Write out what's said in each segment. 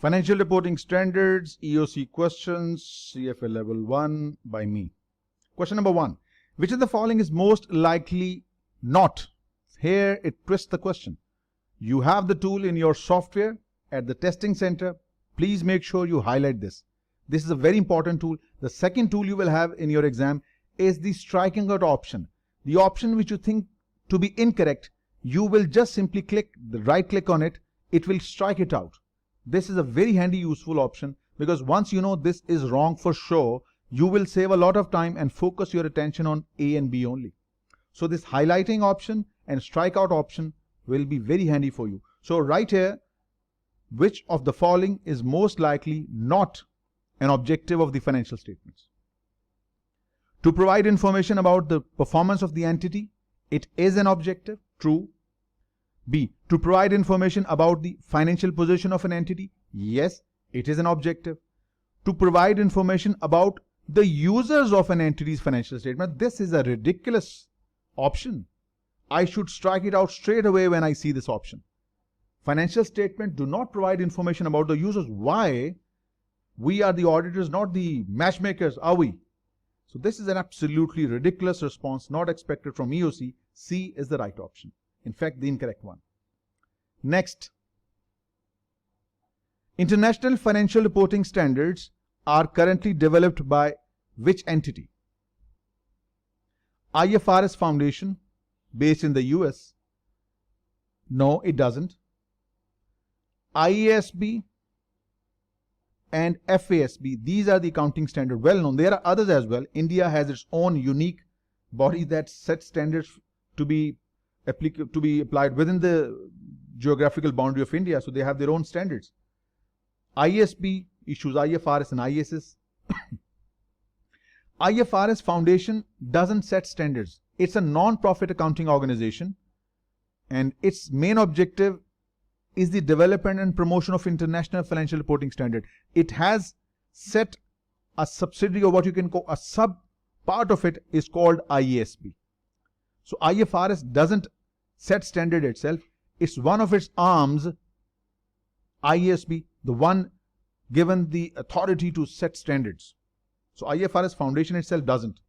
Financial Reporting Standards, EOC questions, CFA Level 1 by me. Question number 1. Which of the following is most likely not? Here it twists the question. You have the tool in your software at the testing center. Please make sure you highlight this. This is a very important tool. The second tool you will have in your exam is the striking out option. The option which you think to be incorrect, you will just simply right click on it. It will strike it out. This is a very handy, useful option because once you know this is wrong for sure, you will save a lot of time and focus your attention on A and B only. So this highlighting option and strikeout option will be very handy for you. So right here, which of the following is most likely not an objective of the financial statements? To provide information about the performance of the entity, it is an objective, true. B. To provide information about the financial position of an entity, yes, it is an objective. To provide information about the users of an entity's financial statement, this is a ridiculous option. I should strike it out straight away when I see this option. Financial statements do not provide information about the users. Why? We are the auditors, not the matchmakers, are we? So this is an absolutely ridiculous response, not expected from EOC. C is the right option. In fact, the incorrect one. Next. International Financial Reporting Standards are currently developed by which entity? IFRS Foundation, based in the US. No, it doesn't. IASB and FASB, these are the accounting standards, well known. There are others as well. India has its own unique body that sets standards to be applied within the geographical boundary of India. So they have their own standards. IASB issues IFRS and ISS. IFRS Foundation doesn't set standards. It's a non-profit accounting organization and its main objective is the development and promotion of international financial reporting standard. It has set a subsidiary, or what you can call a sub part of it is called IASB. So IFRS doesn't set standard itself. It's one of its arms, IASB, the one given the authority to set standards. So IFRS Foundation itself doesn't.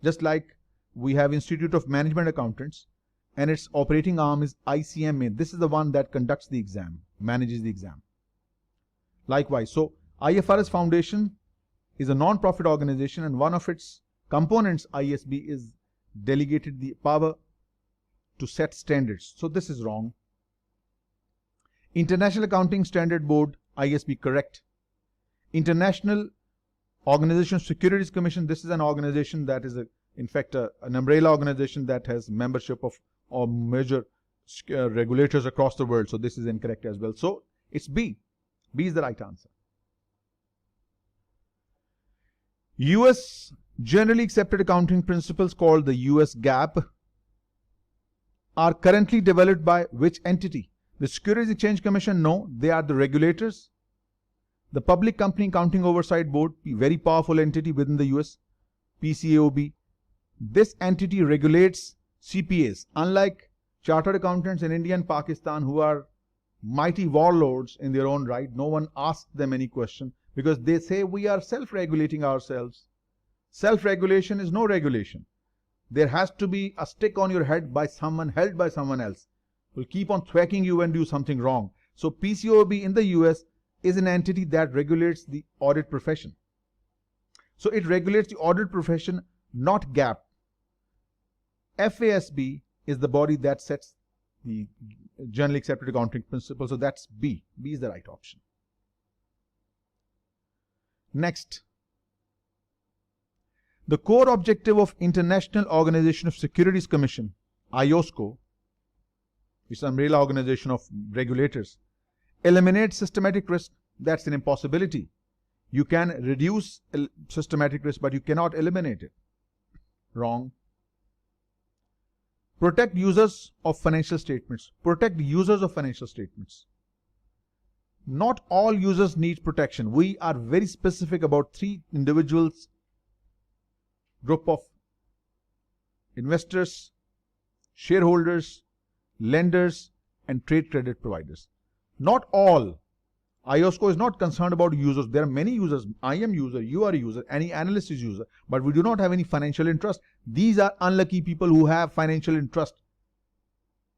Just like we have Institute of Management Accountants and its operating arm is ICMA. This is the one that conducts the exam, manages the exam. Likewise, so IFRS Foundation is a non-profit organization and one of its components, IASB, is delegated the power to set standards. So this is wrong. International Accounting Standard Board, IASB, correct. International Organization of Securities Commission, this is an organization that is in fact an umbrella organization that has membership of major regulators across the world. So this is incorrect as well. So it's B. B is the right answer. US generally accepted accounting principles called the US GAAP are currently developed by which entity? The Securities Exchange Commission, no, they are the regulators. The Public Company Accounting Oversight Board, very powerful entity within the US, PCAOB. This entity regulates CPAs. Unlike chartered accountants in India and Pakistan, who are mighty warlords in their own right, no one asks them any question because they say we are self-regulating ourselves. Self-regulation is no regulation. There has to be a stick on your head by someone, held by someone else. Will keep on thwacking you and do something wrong. So PCAOB in the US is an entity that regulates the audit profession. So it regulates the audit profession, not GAAP. FASB is the body that sets the generally accepted accounting principles. So that's B. B is the right option. Next. The core objective of International Organization of Securities Commission, IOSCO, which is an umbrella organization of regulators, eliminate systematic risk. That's an impossibility. You can reduce systematic risk, but you cannot eliminate it. Wrong. Protect users of financial statements. Protect users of financial statements. Not all users need protection. We are very specific about 3 individuals, group of investors, shareholders, lenders, and trade credit providers. Not all IOSCO is not concerned about users. There are many users. I am user, you are a user, any analyst is user, but we do not have any financial interest. These are unlucky people who have financial interest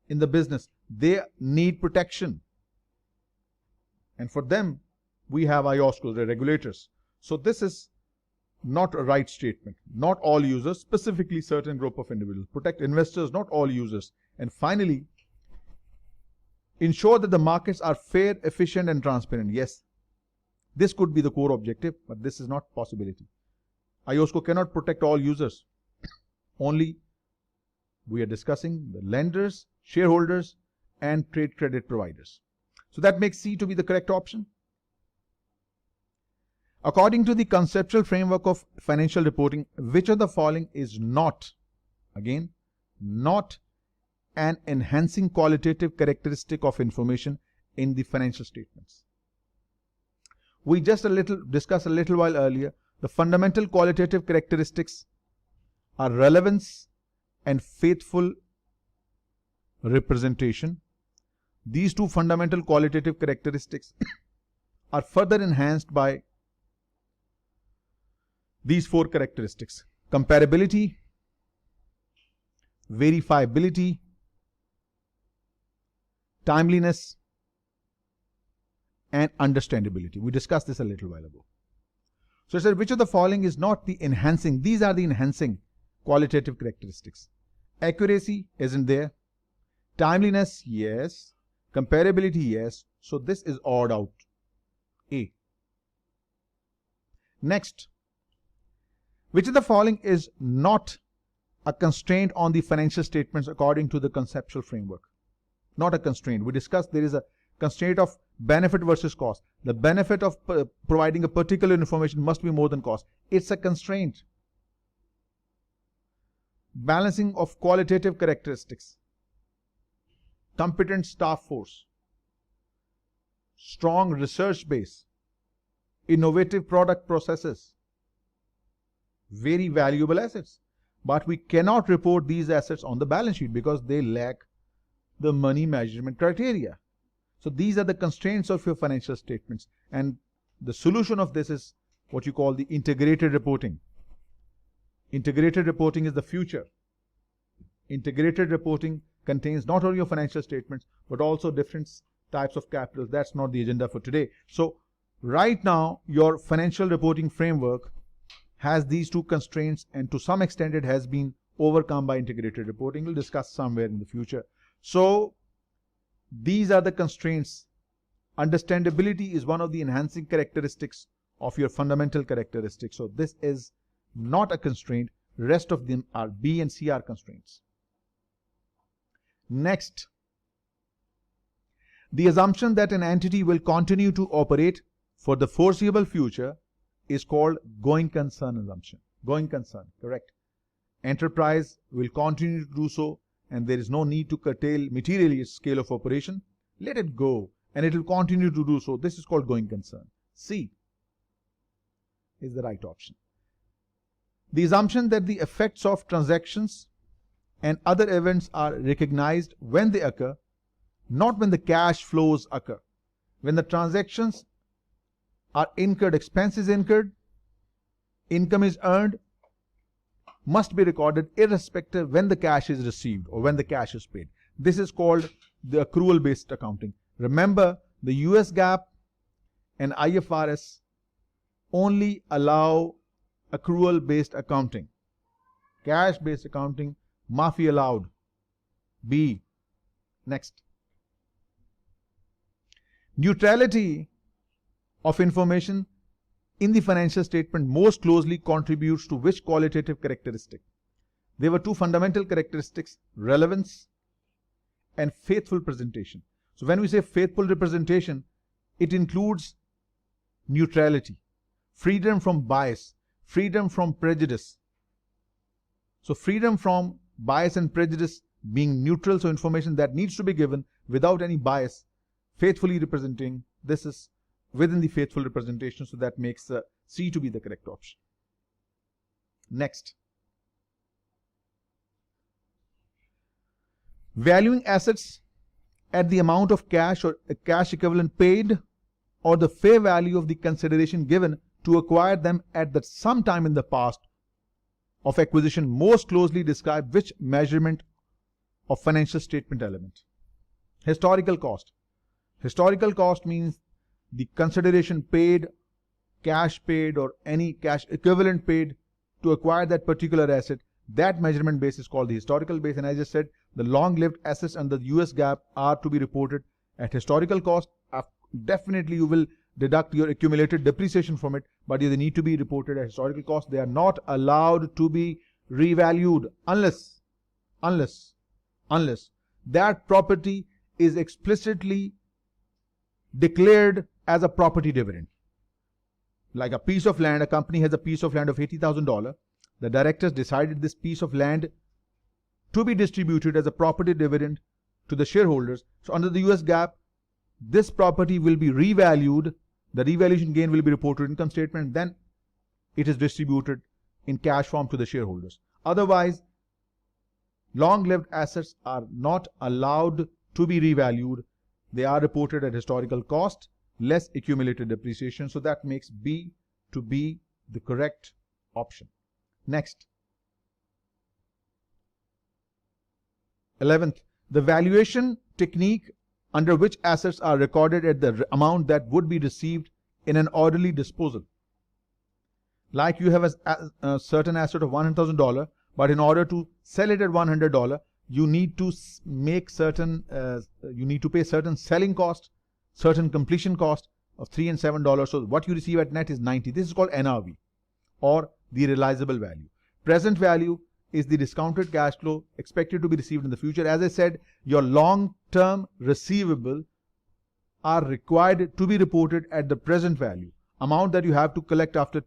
in the business. They need protection. And for them, we have IOSCO, the regulators. So this is not a right statement. Not all users, specifically certain group of individuals. Protect investors, not all users. And finally, ensure that the markets are fair, efficient, and transparent. Yes, this could be the core objective, but this is not possibility. IOSCO cannot protect all users. Only we are discussing the lenders, shareholders, and trade credit providers. So that makes C to be the correct option. According to the conceptual framework of financial reporting, which of the following is not, again, not an enhancing qualitative characteristic of information in the financial statements? We just discussed a little while earlier, the fundamental qualitative characteristics are relevance and faithful representation. These two fundamental qualitative characteristics are further enhanced by these four characteristics: comparability, verifiability, timeliness, and understandability. We discussed this a little while ago. So it said, which of the following is not the enhancing? These are the enhancing qualitative characteristics. Accuracy isn't there. Timeliness, yes. Comparability, yes. So this is odd out. A. Next, which of the following is not a constraint on the financial statements according to the conceptual framework? Not a constraint. We discussed there is a constraint of benefit versus cost. The benefit of providing a particular information must be more than cost. It's a constraint. Balancing of qualitative characteristics. Competent staff force. Strong research base. Innovative product processes. Very valuable assets. But we cannot report these assets on the balance sheet because they lack the money measurement criteria. So these are the constraints of your financial statements. And the solution of this is what you call the integrated reporting. Integrated reporting is the future. Integrated reporting contains not only your financial statements, but also different types of capitals. That's not the agenda for today. So right now, your financial reporting framework has these two constraints, and to some extent it has been overcome by integrated reporting. We'll discuss somewhere in the future. So these are the constraints. Understandability is one of the enhancing characteristics of your fundamental characteristics. So this is not a constraint. Rest of them are B and C are constraints. Next, the assumption that an entity will continue to operate for the foreseeable future is called going concern assumption. Going concern, correct. Enterprise will continue to do so, and there is no need to curtail materially its scale of operation. Let it go, and it will continue to do so. This is called going concern. C is the right option. The assumption that the effects of transactions and other events are recognized when they occur, not when the cash flows occur. When the transactions are incurred, expenses incurred, income is earned, must be recorded irrespective when the cash is received or when the cash is paid. This is called the accrual based accounting. Remember, the US GAAP and IFRS only allow accrual based accounting. Cash based accounting, MAFI allowed. B. Next. Neutrality of information in the financial statement most closely contributes to which qualitative characteristic? There were two fundamental characteristics: relevance and faithful presentation. So when we say faithful representation, it includes neutrality, freedom from bias, freedom from prejudice. So freedom from bias and prejudice, being neutral, so information that needs to be given without any bias, faithfully representing, this is within the faithful representation, so that makes C to be the correct option. Next. Valuing assets at the amount of cash or a cash equivalent paid or the fair value of the consideration given to acquire them at some time in the past of acquisition most closely describe which measurement of financial statement element? Historical cost. Historical cost means the consideration paid, cash paid, or any cash equivalent paid to acquire that particular asset. That measurement base is called the historical base. And as I said, the long-lived assets under the US GAAP are to be reported at historical cost. Definitely you will deduct your accumulated depreciation from it, but they need to be reported at historical cost. They are not allowed to be revalued unless that property is explicitly declared as a property dividend. Like a piece of land, a company has a piece of land of $80,000. The directors decided this piece of land to be distributed as a property dividend to the shareholders. So under the US GAAP, this property will be revalued. The revaluation gain will be reported in income statement. Then it is distributed in cash form to the shareholders. Otherwise, long-lived assets are not allowed to be revalued. They are reported at historical cost less accumulated depreciation. So that makes B to be the correct option. Next. 11th, the valuation technique under which assets are recorded at the amount that would be received in an orderly disposal. Like you have a certain asset of $100,000, but in order to sell it at $100, you need to make certain, you need to pay certain selling cost, certain completion cost of $3 and $7. So what you receive at net is 90. This is called NRV, or the realizable value. Present value is the discounted cash flow expected to be received in the future. As I said, your long-term receivable are required to be reported at the present value. Amount that you have to collect after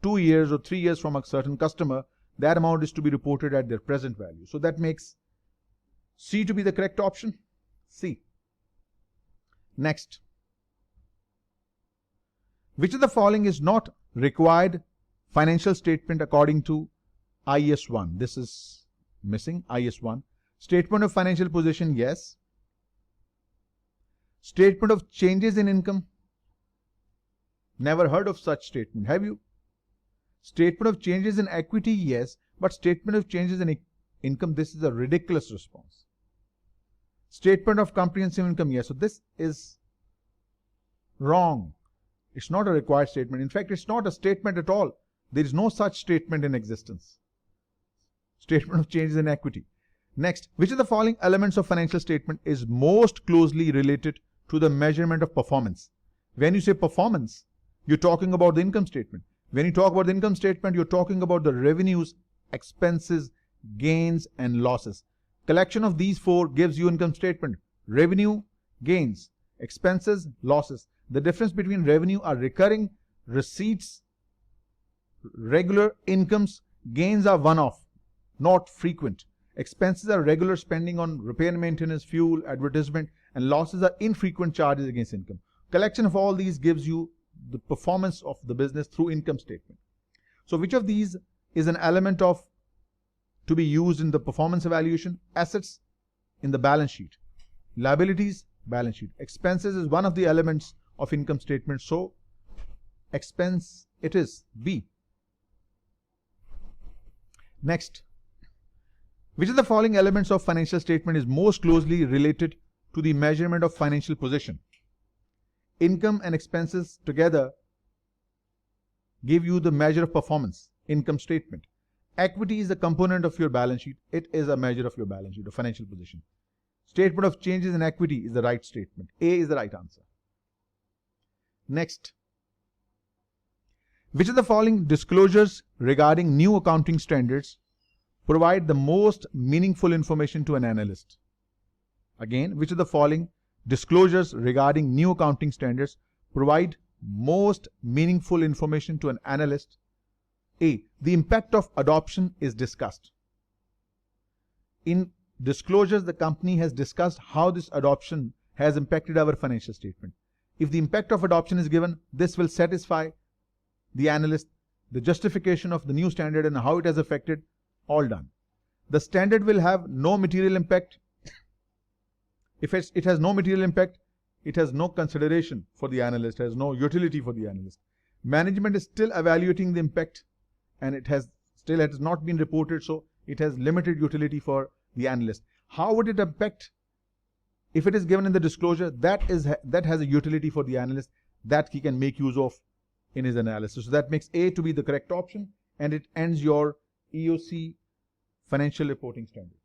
2 years or 3 years from a certain customer, that amount is to be reported at their present value. So that makes C to be the correct option. C. Next. Which of the following is not required financial statement according to IAS 1? This is missing. IAS 1. Statement of financial position, yes. Statement of changes in income. Never heard of such statement. Have you? Statement of changes in equity, yes. But statement of changes in income, this is a ridiculous response. Statement of comprehensive income, yes. So this is wrong. It's not a required statement. In fact, it's not a statement at all. There is no such statement in existence. Statement of changes in equity. Next, which of the following elements of financial statement is most closely related to the measurement of performance? When you say performance, you're talking about the income statement. When you talk about the income statement, you're talking about the revenues, expenses, gains, and losses. Collection of these four gives you income statement. Revenue, gains, expenses, losses. The difference between revenue are recurring receipts, regular incomes. Gains are one-off, not frequent. Expenses are regular spending on repair and maintenance, fuel, advertisement, and losses are infrequent charges against income. Collection of all these gives you the performance of the business through income statement. So which of these is an element of to be used in the performance evaluation? Assets in the balance sheet. Liabilities, balance sheet. Expenses is one of the elements of income statement. So expense it is, B. Next. Which of the following elements of financial statement is most closely related to the measurement of financial position? Income and expenses together give you the measure of performance, income statement. Equity is a component of your balance sheet. It is a measure of your balance sheet, of financial position. Statement of changes in equity is the right statement. A is the right answer. Next. Which of the following disclosures regarding new accounting standards provide the most meaningful information to an analyst? Again, which of the following disclosures regarding new accounting standards provide most meaningful information to an analyst? A. The impact of adoption is discussed. In disclosures, the company has discussed how this adoption has impacted our financial statement. If the impact of adoption is given, this will satisfy the analyst, the justification of the new standard and how it has affected, all done. The standard will have no material impact. If it has no material impact, it has no consideration for the analyst, has no utility for the analyst. Management is still evaluating the impact, and it has not been reported, so it has limited utility for the analyst. How would it impact if it is given in the disclosure? That has a utility for the analyst that he can make use of in his analysis. So that makes A to be the correct option, and it ends your EOC financial reporting standard.